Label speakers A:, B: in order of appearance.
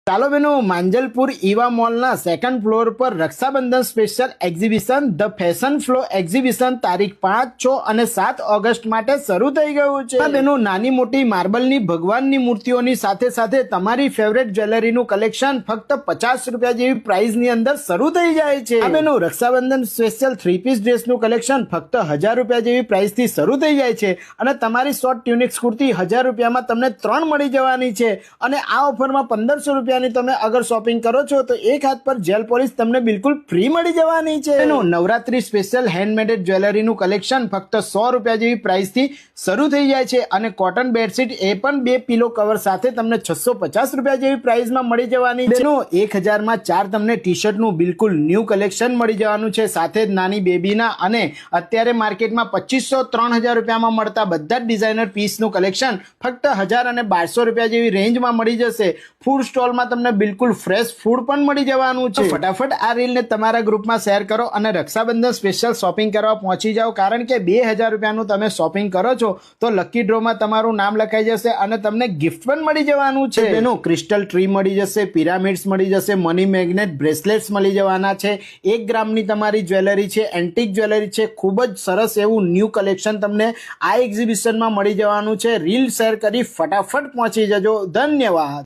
A: ચાલો બેનો, માંજલપુર ઈવા મોલના સેકન્ડ ફ્લોર પર Rakshabandhan special exhibition the fashion flow exhibition તારીખ 5, 6 અને 7 ઓગસ્ટ માટે શરૂ થઈ ગયું છે। બેનો, નાની મોટી માર્બલની ભગવાનની મૂર્તિઓની સાથે સાથે તમારી ફેવરેટ જ્વેલરીનું કલેક્શન ફક્ત 50 રૂપિયા જેવી પ્રાઇસની અંદર શરૂ થઈ જાય છે। બેનો, રક્ષાબંધન સ્પેશિયલ 3 પીસ ડ્રેસનું કલેક્શન ફક્ત 1000 રૂપિયા જેવી પ્રાઇસથી શરૂ થઈ જાય છે અને તમારી શોર્ટ ટ્યુનિક્સ કુર્તી 1000 રૂપિયામાં તમને 3 મળી જવાની છે અને આ ઓફરમાં 1500 રૂપિયા તમે અગર શોપિંગ કરો છો તો એક હાથ પર જેલ પોલિશ તમને બિલકુલ ફ્રી મળી જવાની છે। એનું નવરાત્રી સ્પેશિયલ હેન્ડમેડ જ્વેલરીનું કલેક્શન ફક્ત 100 રૂપિયા જેવી પ્રાઇસથી શરૂ થઈ જાય છે અને કોટન બેડશીટ એ પણ 2 પિલો કવર સાથે તમને 650 રૂપિયા જેવી પ્રાઇસમાં મળી જવાની છે। 1000 માં 4 તમને ટી શર્ટનું બિલકુલ ન્યૂ કલેક્શન મળી જવાનું છે, સાથે જ નાની બેબીના અને અત્યારે માર્કેટમાં 2500-3000 રૂપિયામાં મળતા બધા જ ડિઝાઇનર પીસનું કલેક્શન ફક્ત 1000 અને 1200 રૂપિયા જેવી રેન્જમાં મળી જશે। ફૂડ સ્ટોલમાં તમને બિલકુલ ફ્રેશ ફૂડ પણ મળી જવાનું છે। ફટાફટ આ રીલને તમારા ગ્રુપમાં શેર કરો અને રક્ષાબંધન સ્પેશિયલ શોપિંગ કરવા પહોંચી જાઓ, કારણ કે 2000 રૂપિયાનું તમે શોપિંગ કરો છો તો લકી ડ્રોમાં તમારું નામ લખાઈ જશે અને તમને ગિફ્ટ પણ મળી જવાનું છે। એનું ક્રિસ્ટલ ટ્રી મળી જશે, પિરામિડ્સ મળી જશે, મની મેગ્નેટ બ્રેસલેટ્સ મળી જવાના છે, 1 ગ્રામની તમારી જ્વેલરી છે, એન્ટિક જ્વેલરી છે, ખૂબ જ સરસ એવું ન્યૂ કલેક્શન તમને આ એક્ઝિબિશનમાં મળી જવાનું છે। રીલ શેર કરી ફટાફટ પહોંચી જજો। ધન્યવાદ।